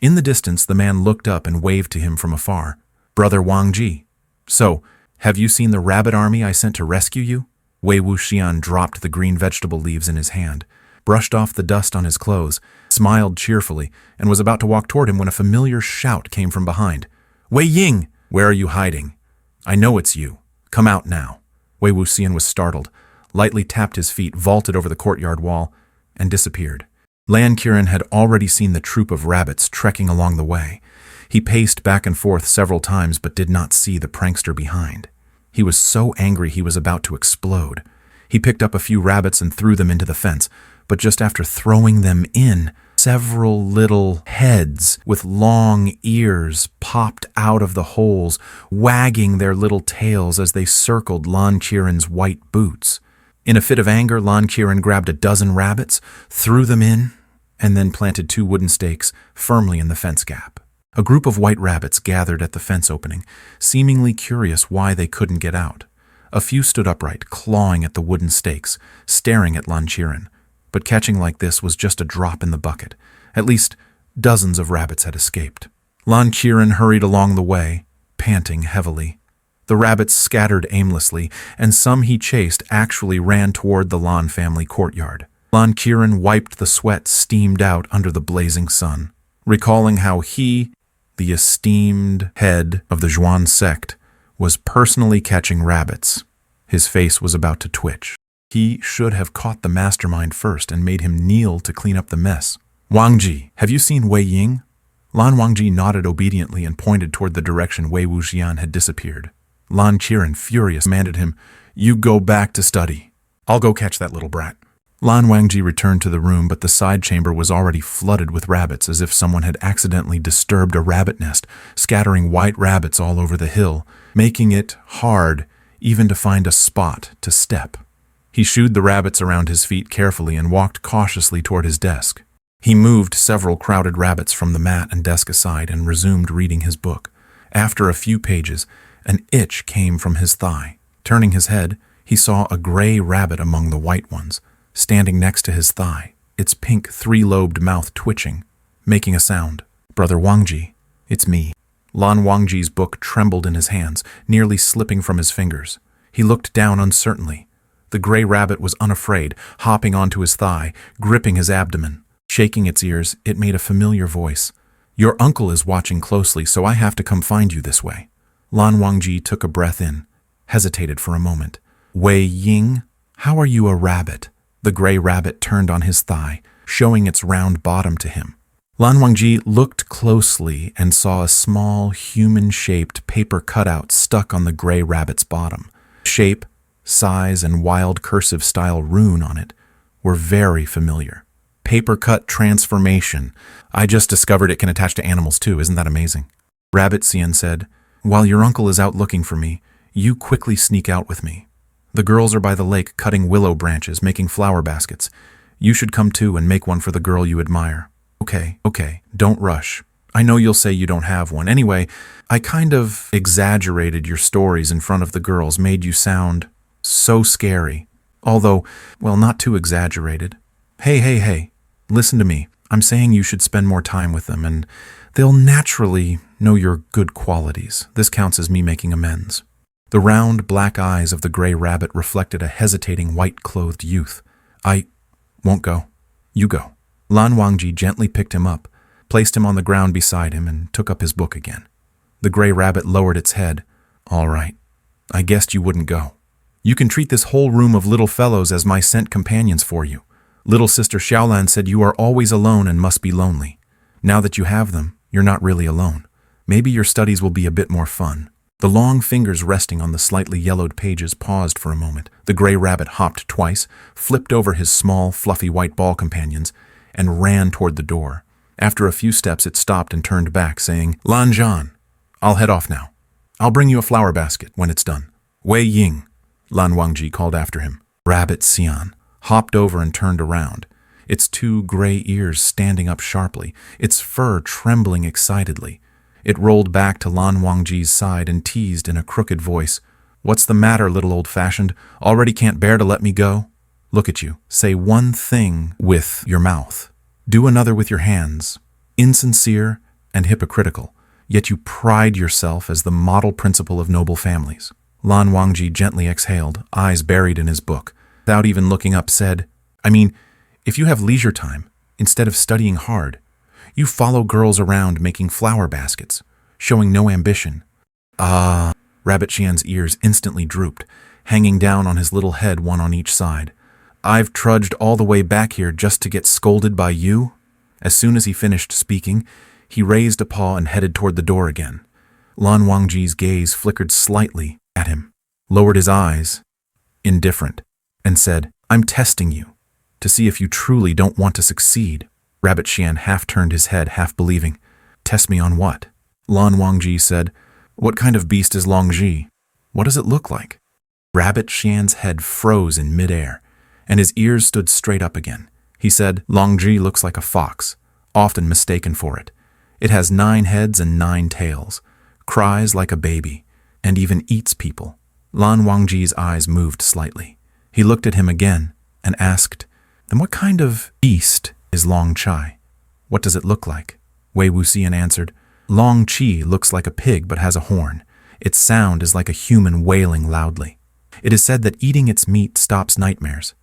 In the distance, the man looked up and waved to him from afar. "Brother Wangji. So, have you seen the rabbit army I sent to rescue you?" Wei Wuxian dropped the green vegetable leaves in his hand, brushed off the dust on his clothes, smiled cheerfully, and was about to walk toward him when a familiar shout came from behind. "Wei Ying! Where are you hiding? I know it's you. Come out now." Wei Wuxian was startled, lightly tapped his feet, vaulted over the courtyard wall, and disappeared. Lan Qiren had already seen the troop of rabbits trekking along the way. He paced back and forth several times but did not see the prankster behind. He was so angry he was about to explode. He picked up a few rabbits and threw them into the fence, but just after throwing them in, several little heads with long ears popped out of the holes, wagging their little tails as they circled Lan Qiren's white boots. In a fit of anger, Lan Qiren grabbed a dozen rabbits, threw them in, and then planted 2 wooden stakes firmly in the fence gap. A group of white rabbits gathered at the fence opening, seemingly curious why they couldn't get out. A few stood upright, clawing at the wooden stakes, staring at Lan Qiren. But catching like this was just a drop in the bucket. At least dozens of rabbits had escaped. Lan Qiren hurried along the way, panting heavily. The rabbits scattered aimlessly, and some he chased actually ran toward the Lan family courtyard. Lan Qiren wiped the sweat steamed out under the blazing sun, recalling how he, the esteemed head of the Zhan sect, was personally catching rabbits. His face was about to twitch. He should have caught the mastermind first and made him kneel to clean up the mess. "Wangji, have you seen Wei Ying?" Lan Wangji nodded obediently and pointed toward the direction Wei Wuxian had disappeared. Lan Qiren, furious, commanded him, "You go back to study. I'll go catch that little brat." Lan Wangji returned to the room, but the side chamber was already flooded with rabbits, as if someone had accidentally disturbed a rabbit nest, scattering white rabbits all over the hill, making it hard even to find a spot to step. He shooed the rabbits around his feet carefully and walked cautiously toward his desk. He moved several crowded rabbits from the mat and desk aside and resumed reading his book. After a few pages, an itch came from his thigh. Turning his head, he saw a gray rabbit among the white ones, standing next to his thigh, its pink 3-lobed mouth twitching, making a sound. "Brother Wangji, it's me." Lan Wangji's book trembled in his hands, nearly slipping from his fingers. He looked down uncertainly. The gray rabbit was unafraid, hopping onto his thigh, gripping his abdomen. Shaking its ears, it made a familiar voice. "Your uncle is watching closely, so I have to come find you this way." Lan Wangji took a breath in, hesitated for a moment. "Wei Ying, how are you a rabbit?" The gray rabbit turned on his thigh, showing its round bottom to him. Lan Wangji looked closely and saw a small, human-shaped paper cutout stuck on the gray rabbit's bottom. Shape, size, and wild cursive-style rune on it were very familiar. Paper cut transformation. I just discovered it can attach to animals too. Isn't that amazing? Rabbit-Xian said, "While your uncle is out looking for me, you quickly sneak out with me. The girls are by the lake cutting willow branches, making flower baskets. You should come too and make one for the girl you admire." Okay, don't rush. I know you'll say you don't have one. Anyway, I kind of exaggerated your stories in front of the girls, made you sound so scary. Although, well, not too exaggerated. Hey, listen to me. I'm saying you should spend more time with them, and they'll naturally know your good qualities. This counts as me making amends. The round black eyes of the gray rabbit reflected a hesitating white-clothed youth. "I won't go. You go." Lan Wangji gently picked him up, placed him on the ground beside him, and took up his book again. The gray rabbit lowered its head. "All right. I guessed you wouldn't go. You can treat this whole room of little fellows as my sent companions for you. Little sister Xiaolan said you are always alone and must be lonely. Now that you have them, you're not really alone. Maybe your studies will be a bit more fun." The long fingers resting on the slightly yellowed pages paused for a moment. The gray rabbit hopped twice, flipped over his small, fluffy white ball companions, and ran toward the door. After a few steps, it stopped and turned back, saying, "Lan Zhan, I'll head off now. I'll bring you a flower basket when it's done." "Wei Ying," Lan Wangji called after him. Rabbit-Xian hopped over and turned around, its 2 gray ears standing up sharply, its fur trembling excitedly. It rolled back to Lan Wangji's side and teased in a crooked voice, "What's the matter, little old-fashioned? Already can't bear to let me go? Look at you. Say one thing with your mouth. Do another with your hands. Insincere, and hypocritical, yet you pride yourself as the model principal of noble families. Lan Wangji gently exhaled, eyes buried in his book. Without even looking up, said, if you have leisure time, instead of studying hard, you follow girls around making flower baskets, showing no ambition. Ah, Rabbit Qian's ears instantly drooped, hanging down on his little head, one on each side. I've trudged all the way back here just to get scolded by you? As soon as he finished speaking, he raised a paw and headed toward the door again. Lan Wangji's gaze flickered slightly at him, lowered his eyes, indifferent, and said, I'm testing you, to see if you truly don't want to succeed. Rabbit Qian half turned his head, half believing. Test me on what? Lan Wangji said, What kind of beast is Longji? What does it look like? Rabbit Qian's head froze in midair, and his ears stood straight up again. He said, Longji looks like a fox, often mistaken for it. It has 9 heads and 9 tails, cries like a baby, and even eats people. Lan Wangji's eyes moved slightly. He looked at him again and asked, Then what kind of beast is Long Chai? What does it look like? Wei Wuxian answered, Long Qi looks like a pig but has a horn. Its sound is like a human wailing loudly. It is said that eating its meat stops nightmares.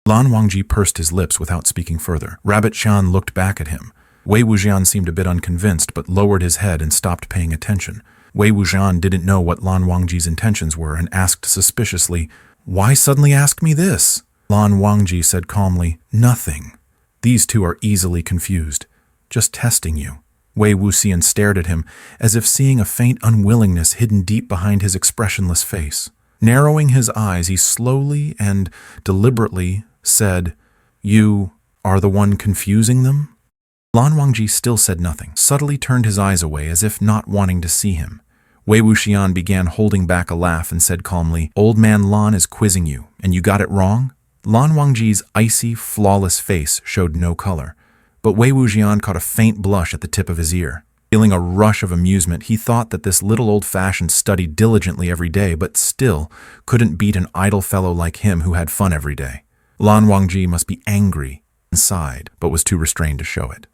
Lan Wangji pursed his lips without speaking further. Rabbit Qian looked back at him. Wei Wuxian seemed a bit unconvinced but lowered his head and stopped paying attention. Wei Wuxian didn't know what Lan Wangji's intentions were and asked suspiciously, Why suddenly ask me this? Lan Wangji said calmly, Nothing. These two are easily confused. Just testing you. Wei Wuxian stared at him as if seeing a faint unwillingness hidden deep behind his expressionless face. Narrowing his eyes, he slowly and deliberately said, You are the one confusing them? Lan Wangji still said nothing, subtly turned his eyes away as if not wanting to see him. Wei Wuxian began holding back a laugh and said calmly, Old man Lan is quizzing you, and you got it wrong? Lan Wangji's icy, flawless face showed no color, but Wei Wuxian caught a faint blush at the tip of his ear. Feeling a rush of amusement, he thought that this little old-fashioned studied diligently every day, but still couldn't beat an idle fellow like him who had fun every day. Lan Wangji must be angry inside, but was too restrained to show it.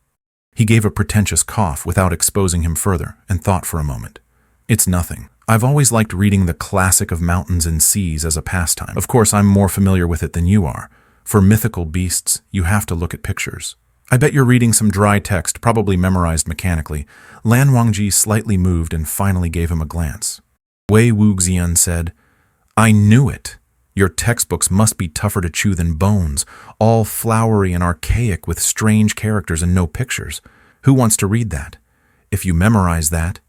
He gave a pretentious cough without exposing him further, and thought for a moment. It's nothing. I've always liked reading the classic of mountains and seas as a pastime. Of course, I'm more familiar with it than you are. For mythical beasts, you have to look at pictures. I bet you're reading some dry text, probably memorized mechanically. Lan Wangji slightly moved and finally gave him a glance. Wei Wuxian said, I knew it. Your textbooks must be tougher to chew than bones, all flowery and archaic with strange characters and no pictures. Who wants to read that? If you memorize that,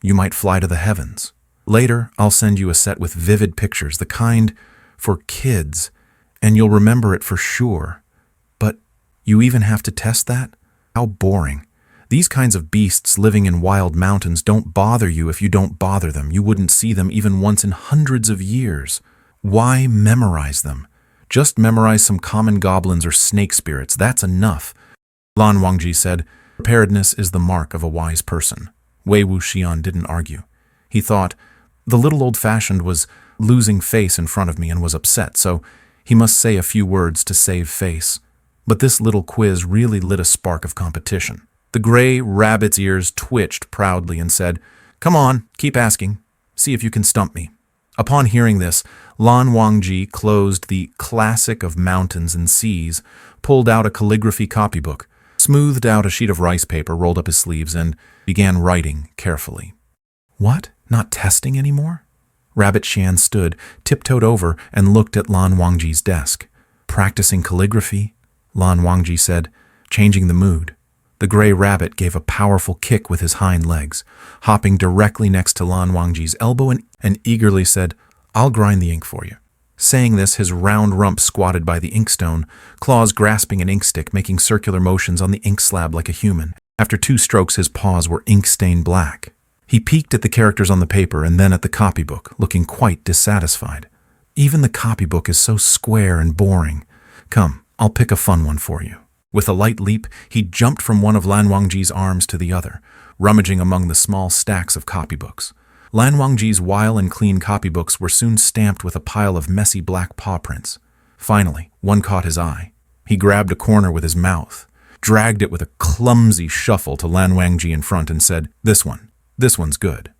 you might fly to the heavens. Later, I'll send you a set with vivid pictures, the kind for kids, and you'll remember it for sure. But you even have to test that? How boring. These kinds of beasts living in wild mountains don't bother you if you don't bother them. You wouldn't see them even once in hundreds of years. Why memorize them? Just memorize some common goblins or snake spirits. That's enough. Lan Wangji said, Preparedness is the mark of a wise person. Wei Wuxian didn't argue. He thought, the little old-fashioned was losing face in front of me and was upset, so he must say a few words to save face. But this little quiz really lit a spark of competition. The gray rabbit's ears twitched proudly and said, Come on, keep asking. See if you can stump me. Upon hearing this, Lan Wangji closed the Classic of Mountains and Seas, pulled out a calligraphy copybook, smoothed out a sheet of rice paper, rolled up his sleeves, and began writing carefully. What? Not testing anymore? Rabbit Qian stood, tiptoed over, and looked at Lan Wangji's desk. Practicing calligraphy? Lan Wangji said, changing the mood. The gray rabbit gave a powerful kick with his hind legs, hopping directly next to Lan Wangji's elbow and eagerly said, I'll grind the ink for you. Saying this, his round rump squatted by the inkstone, claws grasping an inkstick, making circular motions on the ink slab like a human. After 2 strokes, his paws were ink-stained black. He peeked at the characters on the paper and then at the copybook, looking quite dissatisfied. Even the copybook is so square and boring. Come, I'll pick a fun one for you. With a light leap, he jumped from one of Lan Wangji's arms to the other, rummaging among the small stacks of copybooks. Lan Wangji's while and clean copybooks were soon stamped with a pile of messy black paw prints. Finally, one caught his eye. He grabbed a corner with his mouth, dragged it with a clumsy shuffle to Lan Wangji in front and said, This one's good."